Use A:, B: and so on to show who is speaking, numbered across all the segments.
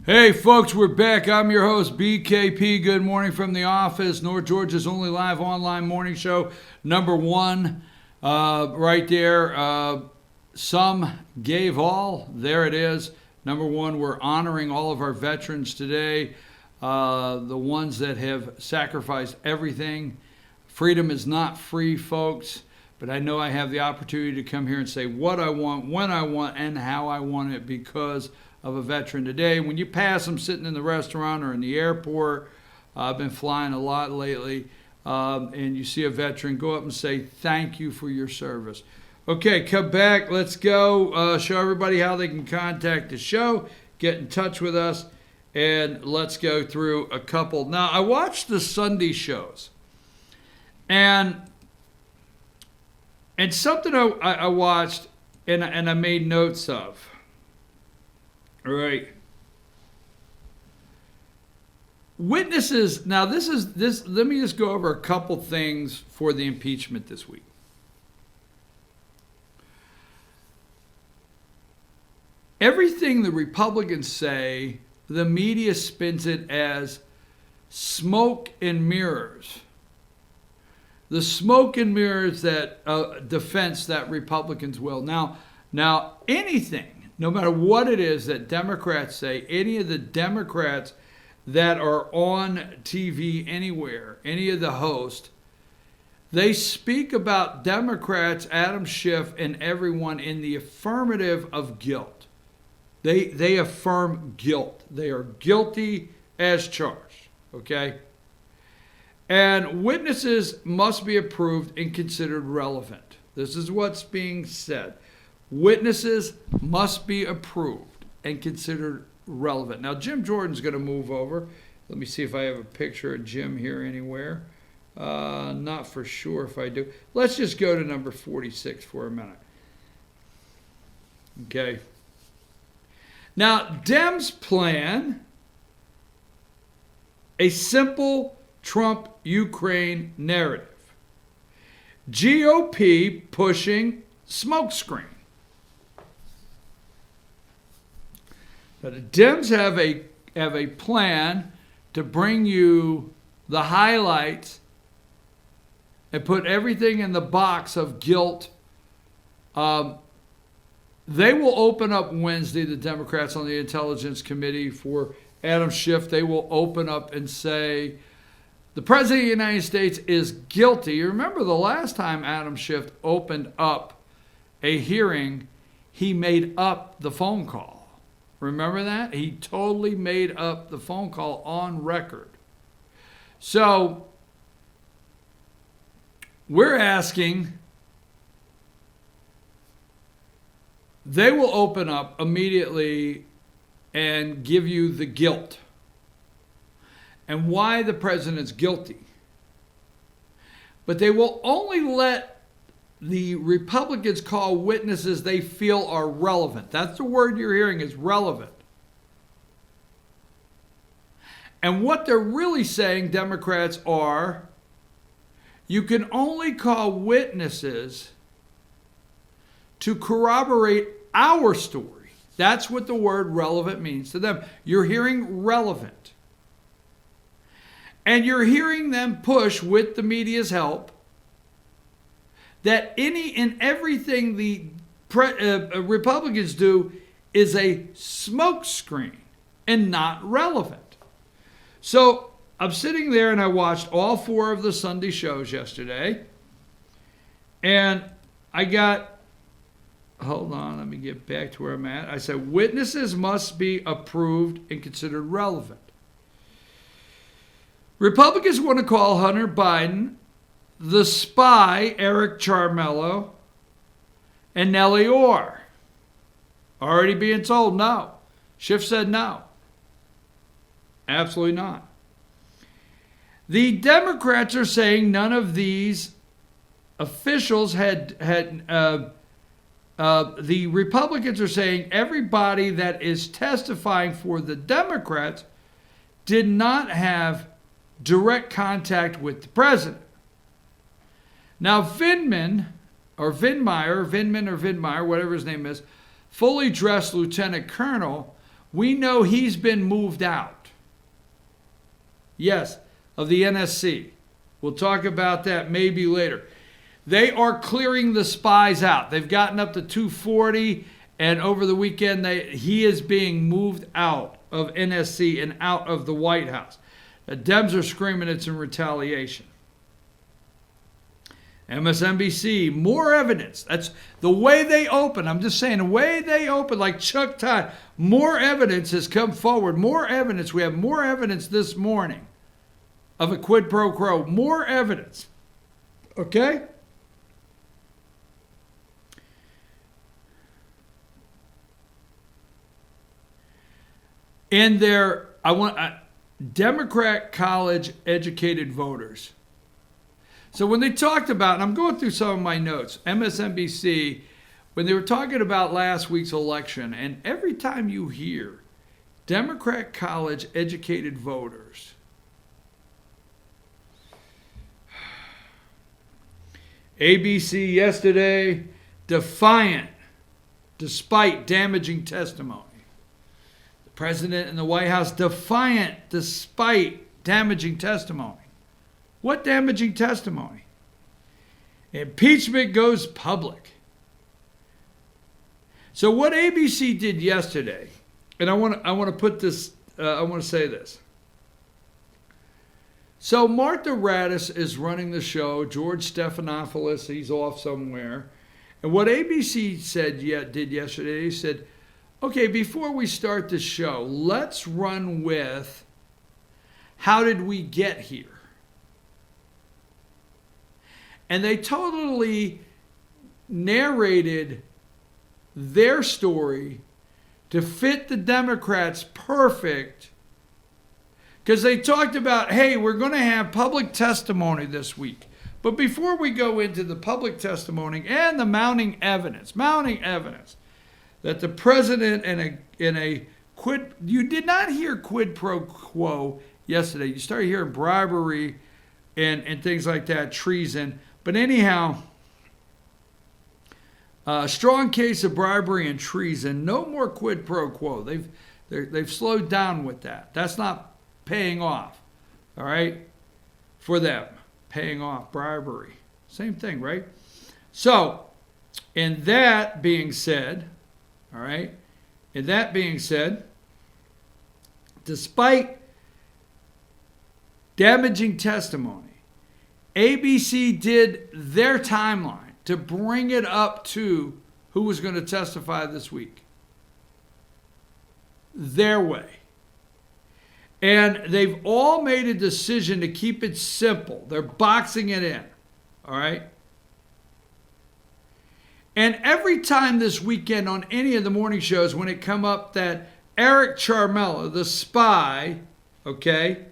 A: Hey folks, we're back. I'm your host, BKP. Good morning from the office. North Georgia's only live online morning show, number one, right there. Some gave all. There it is. Number one, we're honoring all of our veterans today, the ones that have sacrificed everything. Freedom is not free, folks, but I know I have the opportunity to come here and say what I want, when I want, and how I want it because of a veteran today. When you pass them sitting in the restaurant or in the airport, I've been flying a lot lately, and you see a veteran, go up and say thank you for your service. Okay, come back. Let's go. Show everybody how they can contact the show, get in touch with us, and let's go through a couple. Now, I watched the Sunday shows, and something I watched and I made notes of. All right. Witnesses. Now, this. Let me just go over a couple things for the impeachment this week. Everything the Republicans say, the media spins it as smoke and mirrors. The smoke and mirrors that defense that Republicans will. Now anything, no matter what it is that Democrats say, any of the Democrats that are on TV anywhere, any of the hosts, they speak about Democrats, Adam Schiff, and everyone in the affirmative of guilt. They affirm guilt. They are guilty as charged, okay? And witnesses must be approved and considered relevant. This is what's being said. Witnesses must be approved and considered relevant. Now, Jim Jordan's going to move over. Let me see if I have a picture of Jim here anywhere. Not for sure if I do. Let's just go to number 46 for a minute. Okay. Now, Dems plan a simple Trump-Ukraine narrative. GOP pushing smokescreen. Now, the Dems have a plan to bring you the highlights and put everything in the box of guilt. They will open up Wednesday, the Democrats on the Intelligence Committee for Adam Schiff. They will open up and say, the President of the United States is guilty. You remember the last time Adam Schiff opened up a hearing, he made up the phone call. Remember that? He totally made up the phone call on record. So, we're asking, they will open up immediately and give you the guilt and why the president's guilty. But they will only let the Republicans call witnesses they feel are relevant. That's the word you're hearing, is relevant. And what they're really saying, Democrats, are you can only call witnesses to corroborate our story. That's what the word relevant means to them. You're hearing relevant. And you're hearing them push, with the media's help, that any and everything the Republicans do is a smokescreen and not relevant. So I'm sitting there and I watched all 4 of the Sunday shows yesterday. And I got, hold on, let me get back to where I'm at. I said, witnesses must be approved and considered relevant. Republicans want to call Hunter Biden, the spy, Eric Charmello, and Nellie Orr. Already being told no. Schiff said no. Absolutely not. The Democrats are saying none of these officials the Republicans are saying everybody that is testifying for the Democrats did not have direct contact with the president. Now, Vindman, whatever his name is, fully dressed lieutenant colonel, We know he's been moved out. Yes, of the NSC. We'll talk about that maybe later. They are clearing the spies out. They've gotten up to 240, and over the weekend, he is being moved out of NSC and out of the White House. The Dems are screaming it's in retaliation. MSNBC, more evidence. That's the way they open. I'm just saying, the way they open, like Chuck Todd, more evidence has come forward. More evidence. We have more evidence this morning of a quid pro quo. More evidence. Okay? In their, Democrat college educated voters. So when they talked about, and I'm going through some of my notes, MSNBC, when they were talking about last week's election, and every time you hear Democrat college educated voters, ABC yesterday, defiant despite damaging testimony. The president and the White House defiant despite damaging testimony. What damaging testimony? Impeachment goes public. So what ABC did yesterday, and I want to put this, I want to say this. So Martha Raddatz is running the show. George Stephanopoulos, he's off somewhere. And what ABC did yesterday, he said, okay, before we start the show, let's run with how did we get here? And they totally narrated their story to fit the Democrats perfect, because they talked about, hey, we're going to have public testimony this week. But before we go into the public testimony and the mounting evidence that the president you did not hear quid pro quo yesterday. You started hearing bribery and things like that, treason. But anyhow, strong case of bribery and treason. No more quid pro quo. They've slowed down with that. That's not paying off, all right, for them. Paying off bribery. Same thing, right? So, in that being said, all right, despite damaging testimony, ABC did their timeline to bring it up to who was going to testify this week. Their way. And they've all made a decision to keep it simple. They're boxing it in. All right? And every time this weekend on any of the morning shows, when it come up that Eric Charmella, the spy, okay,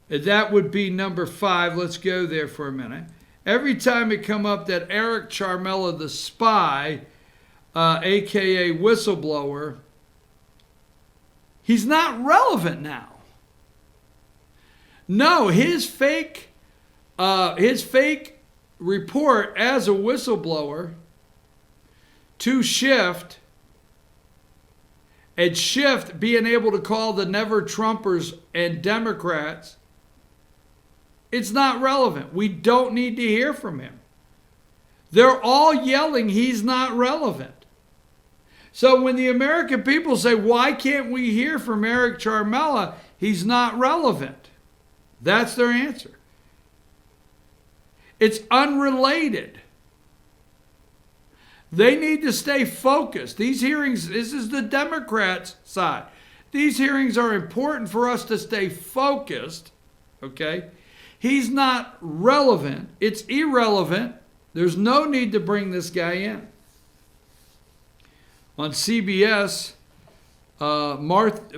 A: that would be number 5. Let's go there for a minute. Every time it come up that Eric Charmella, the spy, a.k.a. whistleblower, he's not relevant now. No, his fake report as a whistleblower to Shift, and Shift being able to call the Never Trumpers and Democrats, it's not relevant. We don't need to hear from him. They're all yelling he's not relevant. So when the American people say, why can't we hear from Eric Charmella? He's not relevant. That's their answer. It's unrelated. They need to stay focused. These hearings, this is the Democrats' side. These hearings are important for us to stay focused, okay? He's not relevant. It's irrelevant. There's no need to bring this guy in. On CBS, Margaret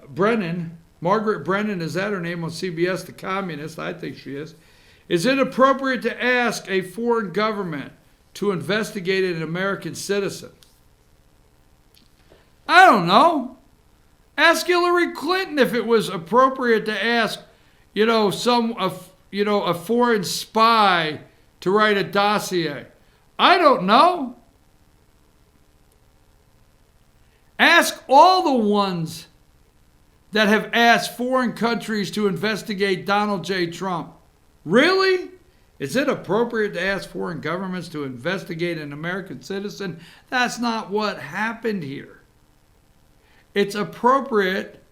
A: Brennan, is that her name on CBS, the communist, I think she is. Is it appropriate to ask a foreign government to investigate an American citizen? I don't know. Ask Hillary Clinton if it was appropriate to ask, a foreign spy to write a dossier. I don't know. Ask all the ones that have asked foreign countries to investigate Donald J. Trump. Really? Is it appropriate to ask foreign governments to investigate an American citizen? That's not what happened here. It's appropriate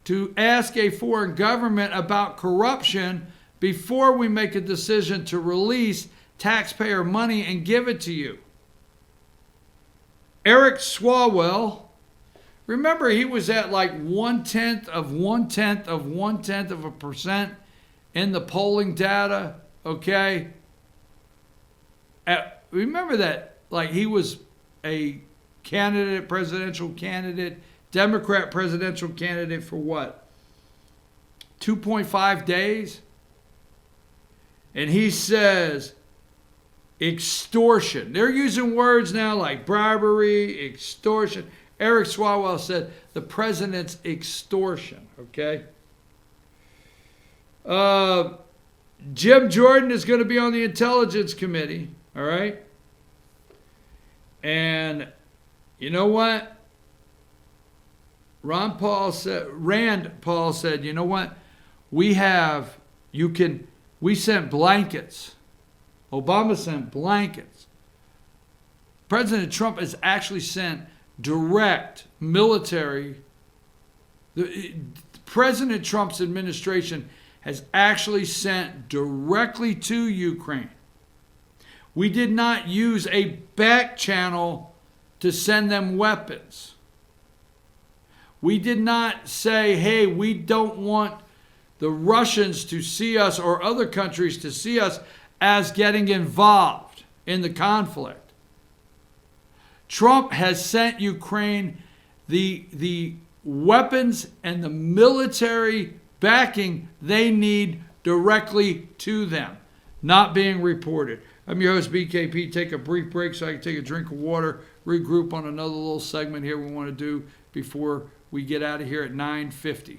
A: to ask a foreign government about corruption before we make a decision to release taxpayer money and give it to you. Eric Swalwell, remember he was at like 0.1% in the polling data, okay? Remember that, like he was a candidate, presidential candidate, Democrat presidential candidate for what? 2.5 days? And he says extortion. They're using words now like bribery, extortion. Eric Swalwell said the president's extortion, okay? Jim Jordan is going to be on the Intelligence Committee, all right? And you know what? Rand Paul said, you know what? We sent blankets. Obama sent blankets. President Trump has actually sent direct military. President Trump's administration has actually sent directly to Ukraine. We did not use a back channel to send them weapons. We did not say, hey, we don't want the Russians to see us or other countries to see us as getting involved in the conflict. Trump has sent Ukraine the weapons and the military backing they need directly to them, not being reported. I'm your host, BKP. Take a brief break so I can take a drink of water, regroup on another little segment here we want to do before we get out of here at 9:50.